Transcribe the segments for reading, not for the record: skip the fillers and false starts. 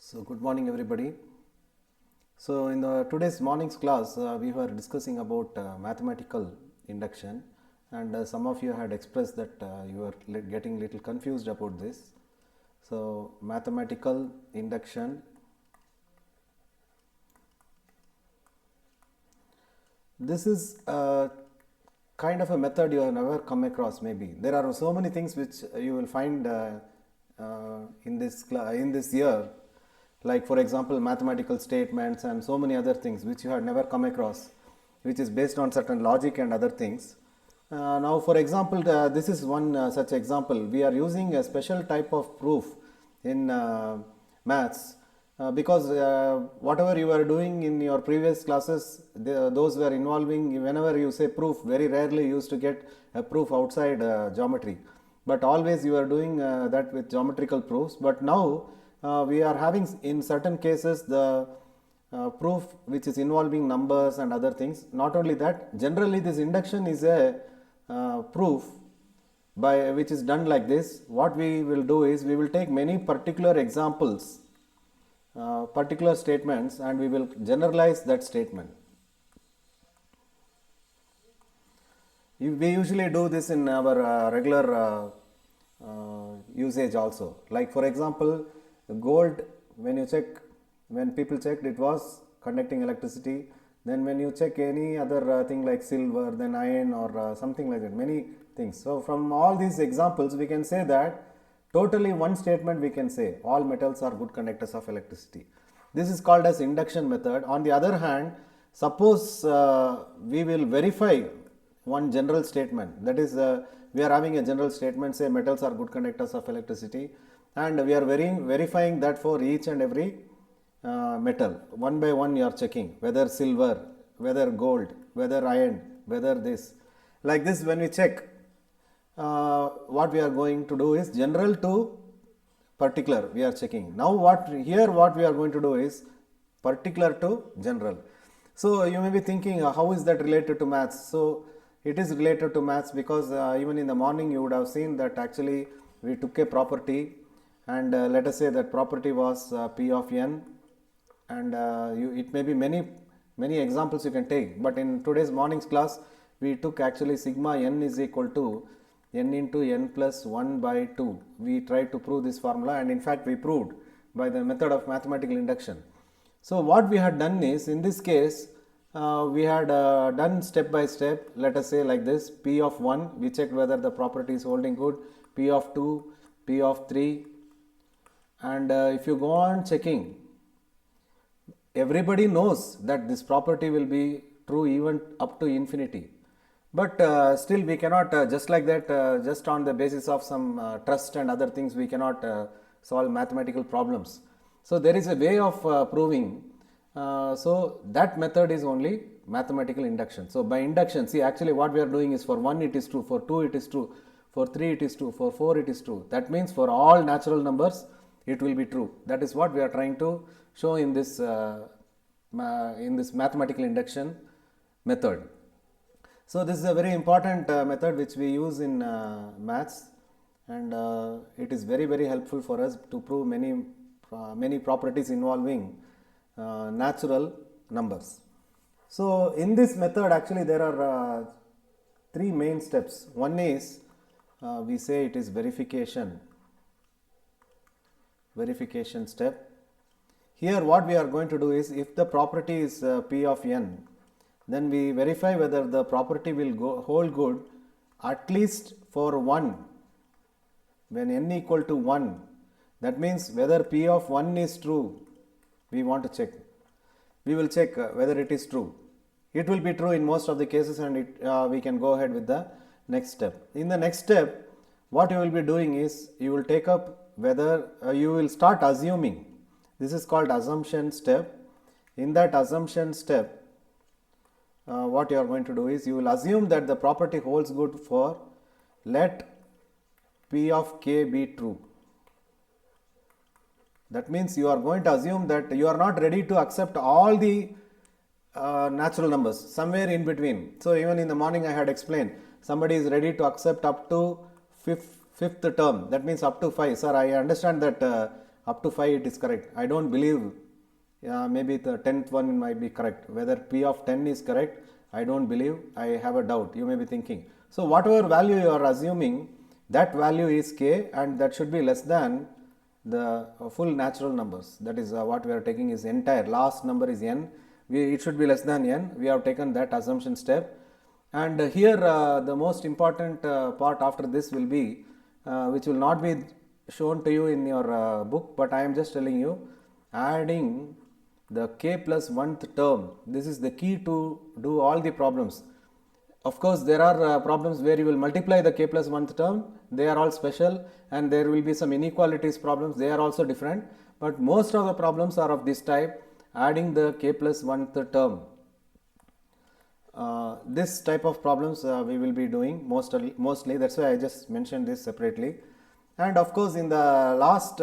So good morning everybody. So in today's morning's class we were discussing about mathematical induction, and some of you had expressed that you are getting little confused about this. So mathematical induction, this is kind of a method you have never come across. Maybe there are so many things which you will find in this year, like for example mathematical statements and so many other things which you have never come across, which is based on certain logic and other things. Now for example, this is one such example. We are using a special type of proof in maths because whatever you are doing in your previous classes, those were involving, whenever you say proof, very rarely you used to get a proof outside geometry, but always you are doing that with geometrical proofs. But now we are having in certain cases the proof which is involving numbers and other things. Not only that, generally this induction is a proof by which is done like this. What we will do is we will take many particular examples, particular statements, and we will generalize that statement. We usually do this in our regular usage also. Like for example, gold, when people checked, it was conducting electricity. Then when you check any other thing like silver, then iron or something like that, many things. So from all these examples we can say that totally one statement we can say all metals are good conductors of electricity. This is called as induction method. On the other hand, suppose we will verify one general statement, that is we are having a general statement, say metals are good conductors of electricity, and we are verifying that for each and every metal. One by one you are checking whether silver, whether gold, whether iron, whether this. Like this, when we check, what we are going to do is general to particular we are checking. Now what we are going to do is particular to general. So you may be thinking how is that related to maths? So it is related to maths because even in the morning you would have seen that actually we took a property, and let us say that property was P of n, and it may be many examples you can take, but in today's morning's class we took actually sigma n is equal to n into n plus 1 by 2. We tried to prove this formula, and in fact we proved by the method of mathematical induction. So what we had done is, in this case we had done step by step. Let us say like this: P of 1, we checked whether the property is holding good, P of 2, P of 3, and if you go on checking, everybody knows that this property will be true even up to infinity. But still we cannot just like that, just on the basis of some trust and other things, we cannot solve mathematical problems. So there is a way of proving. So that method is only mathematical induction. So by induction, see, actually what we are doing is for 1 it is true, for 2 it is true, for 3 it is true, for 4 it is true. That means for all natural numbers it will be true. That is what we are trying to show in this mathematical induction method. So this is a very important method which we use in maths, and it is very helpful for us to prove many properties involving natural numbers. So in this method actually there are three main steps. One is we say it is verification step. Here what we are going to do is, if the property is P of n, then we verify whether the property will hold good at least for 1 when n equal to 1. That means whether P of 1 is true, we want to check. We will check whether it is true. It will be true in most of the cases, and we can go ahead with the next step. In the next step, what you will be doing is you will take up whether you will start assuming. This is called assumption step. In that assumption step, what you are going to do is you will assume that the property holds good for let P of k be true. That means you are going to assume that you are not ready to accept all the natural numbers, somewhere in between. So even in the morning I had explained, somebody is ready to accept up to fifth term, that means up to 5. Sir, I understand that up to 5 it is correct. I don't believe, maybe the 10th one might be correct. Whether P of 10 is correct, I don't believe, I have a doubt, you may be thinking. So whatever value you are assuming, that value is k, and that should be less than the full natural numbers. That is what we are taking is entire, last number is n, it should be less than n. We have taken that assumption step. And here the most important part after this will be, which will not be shown to you in your book, but I am just telling you, adding the k plus 1th term. This is the key to do all the problems. Of course, there are problems where you will multiply the k plus 1th term, they are all special, and there will be some inequalities problems, they are also different, but most of the problems are of this type, adding the k plus 1th term. This type of problems we will be doing mostly, that's why I just mentioned this separately. And of course, in the last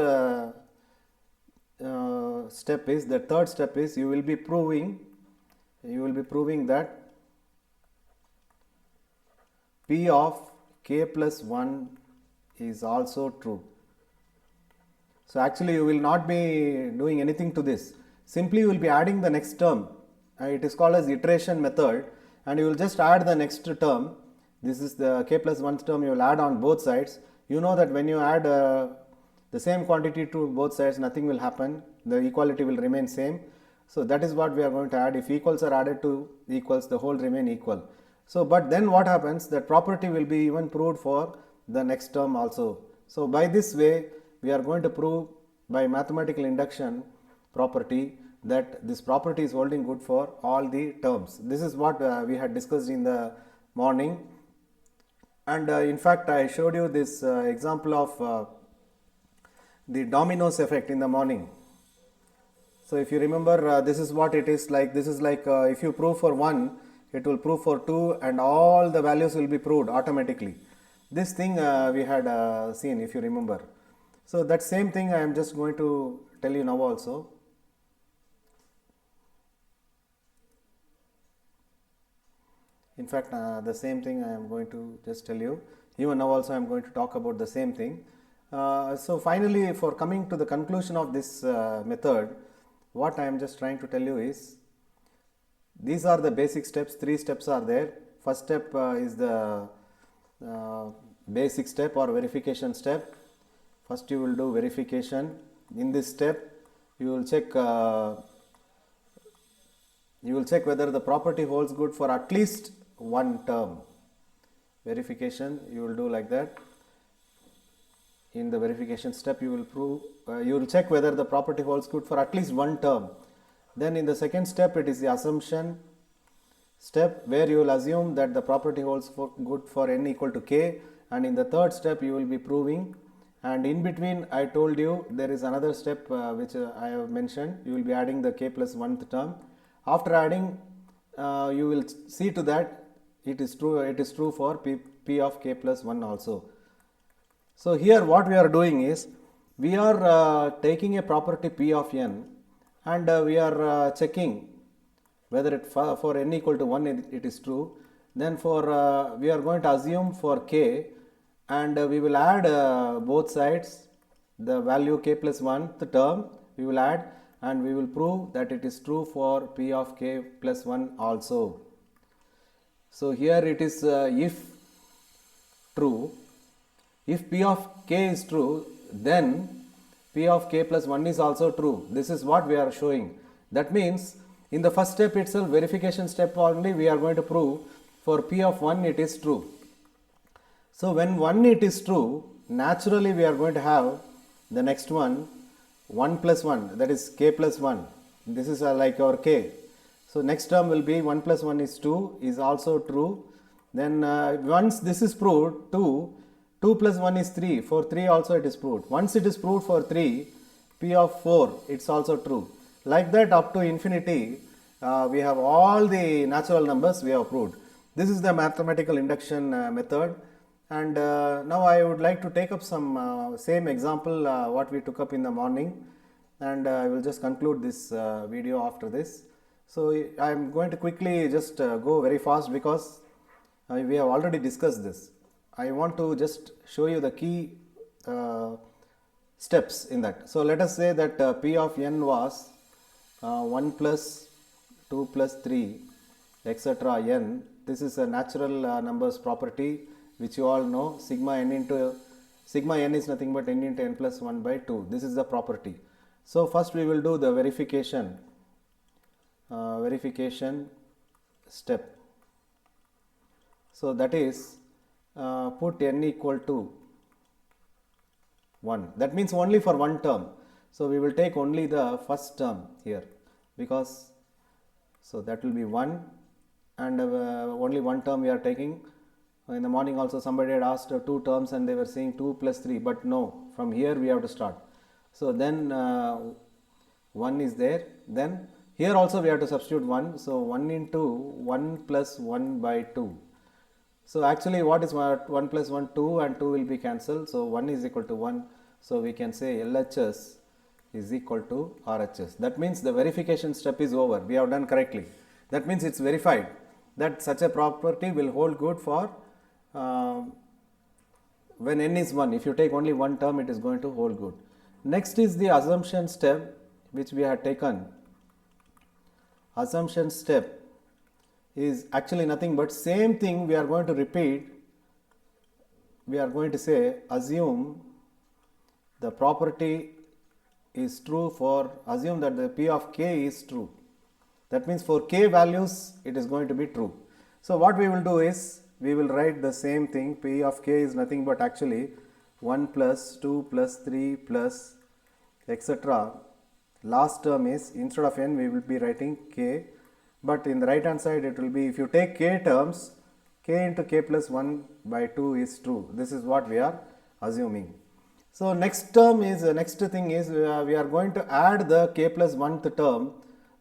step is, the third step is, you will be proving that P of k plus 1 is also true. So actually you will not be doing anything to this, simply you will be adding the next term. It is called as iteration method, and you will just add the next term. This is the k plus 1th term, you will add on both sides. You know that when you add the same quantity to both sides, nothing will happen, the equality will remain same. So that is what we are going to add. If equals are added to equals, the whole remain equal. So but then what happens, that property will be even proved for the next term also. So by this way we are going to prove by mathematical induction property that this property is holding good for all the terms. This is what we had discussed in the morning, and in fact I showed you this example of the dominoes effect in the morning. So if you remember, this is what it is like. This is like if you prove for 1, it will prove for 2, and all the values will be proved automatically. This thing we had seen, if you remember. So that same thing I am just going to tell you now also. In fact, the same thing I am going to just tell you. Even now also I am going to talk about the same thing. So finally, for coming to the conclusion of this method, what I am just trying to tell you is, these are the basic steps. 3 steps are there. First step is the basic step or verification step. First you will do verification. In this step you will check whether the property holds good for at least one term. Verification you will do like that. In the verification step you will prove, you will check whether the property holds good for at least one term. Then in the second step it is the assumption step, where you will assume that the property holds good for n equal to k, and in the third step you will be proving, and in between I told you there is another step which I have mentioned. You will be adding the k plus 1th term. After adding, you will see to that it is true for p of k plus 1 also. So here what we are doing is, we are taking a property p of n, and we are checking whether it for n equal to 1 it is true. Then for we are going to assume for k, and we will add both sides, the value k plus 1 the term we will add, and we will prove that it is true for p of k plus 1 also. So here it is if true, if p of k is true, then p of k plus 1 is also true. This is what we are showing. That means in the first step itself, verification step only, we are going to prove for p of 1 it is true. So when 1 it is true, naturally we are going to have the next one 1 plus 1, that is k plus 1. This is like our k. So next term will be 1 plus 1 is 2 is also true. Then once this is proved, 2 plus 1 is 3, for 3 also it is proved. Once it is proved for 3, p of 4 it's also true. Like that up to infinity, we have all the natural numbers we have proved. This is the mathematical induction method. And now I would like to take up some same example what we took up in the morning, and I will just conclude this video after this. So I am going to quickly just go very fast, because we have already discussed this. I want to just show you the key steps in that. So let us say that P of n was 1 plus 2 plus 3 etc. n. This is a natural numbers property which you all know. Sigma n is nothing but n into n plus 1 by 2. This is the property. So first we will do the verification step. So that is put n equal to 1. That means only for one term. So we will take only the first term here, because so that will be 1, and only one term we are taking. In the morning also somebody had asked 2 terms and they were saying 2 plus 3, but no, from here we have to start. So then 1 is there, then here also we have to substitute 1. So 1 into 1 plus 1 by 2. So actually what is 1 plus 1? 2, and 2 will be cancelled. So 1 is equal to 1. So we can say LHS is equal to RHS. That means the verification step is over. We have done correctly. That means it's verified that such a property will hold good for when n is 1. If you take only one term, it is going to hold good. Next is the assumption step which we have taken. Assumption step is actually nothing but same thing we are going to repeat. We are going to say assume the property is true for, assume that the P of k is true. That means for k values it is going to be true. So what we will do is we will write the same thing. P of k is nothing but actually 1 plus 2 plus 3 plus etc. Last term is, instead of n we will be writing k, but in the right hand side it will be, if you take k terms, k into k plus 1 by 2 is true. This is what we are assuming. So next thing is we are going to add the k plus 1th term.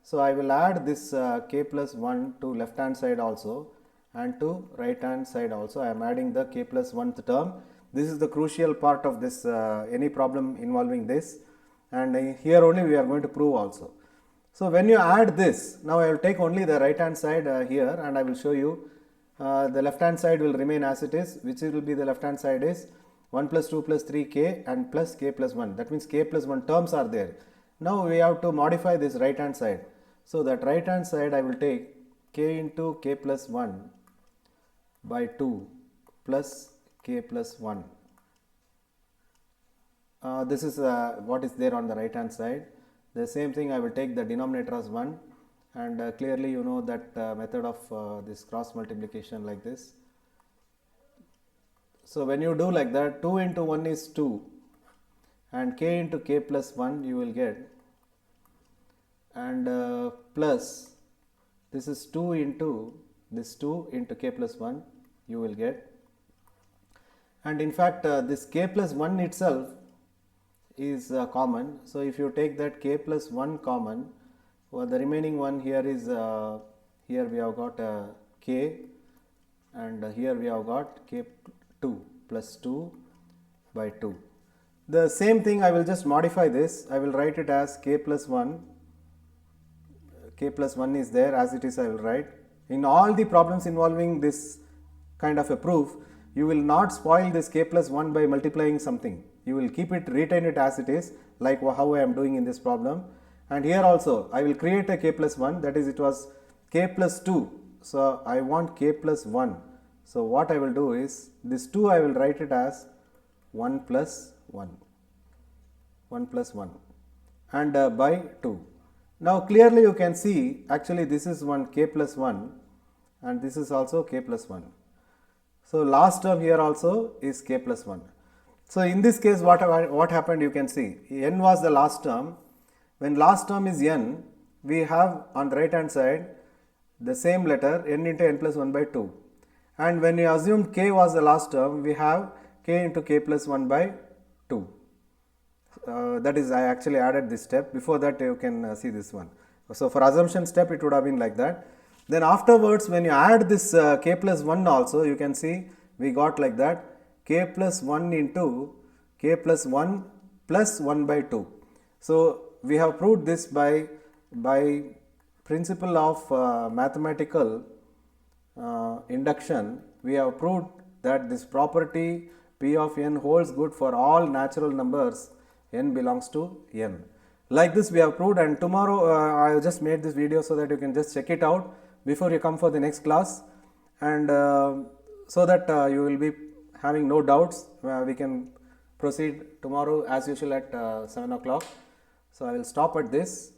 So I will add this k plus 1 to left hand side also and to right hand side also. I am adding the k plus 1th term. This is the crucial part of this any problem involving this, and here only we are going to prove also. So when you add this, now I will take only the right hand side here, and I will show you the left hand side will remain as it is. Which will be the left hand side is 1 plus 2 plus 3k and plus k plus 1. That means k plus 1 terms are there. Now we have to modify this right hand side. So that right hand side I will take k into k plus 1 by 2 plus k plus 1. This is what is there on the right hand side. The same thing I will take the denominator as 1, and clearly you know that method of this cross multiplication like this. So when you do like that, 2 into 1 is 2 and k into k plus 1 you will get, and plus this is 2 into this 2 into k plus 1 you will get, and in fact this k plus 1 itself is common. So if you take that k plus 1 common, well, the remaining one here is here we have got k, and here we have got k 2 plus 2 by 2. The same thing I will just modify this. I will write it as k plus 1. K plus 1 is there as it is. I will write. In all the problems involving this kind of a proof, you will not spoil this k plus 1 by multiplying something. You will keep it, retain it as it is, like how I am doing in this problem. And here also I will create a k plus 1, that is it was k plus 2. So I want k plus 1. So what I will do is this 2 I will write it as 1 plus 1, 1 plus 1 and by 2. Now clearly you can see actually this is one k plus 1 and this is also k plus 1. So last term here also is k plus 1. So in this case what happened, you can see n was the last term. When last term is n, we have on the right hand side the same letter n into n plus 1 by 2. And when we assumed k was the last term, we have k into k plus 1 by 2. That is, I actually added this step. Before that you can see this one. So for assumption step it would have been like that. Then afterwards when you add this k plus 1 also, you can see we got like that k plus 1 into k plus 1 plus 1 by 2. So we have proved this by principle of mathematical induction. We have proved that this property P of n holds good for all natural numbers n belongs to n. Like this we have proved, and tomorrow I have just made this video so that you can just check it out before you come for the next class, and so that you will be having no doubts. We can proceed tomorrow as usual at 7 o'clock. So I will stop at this.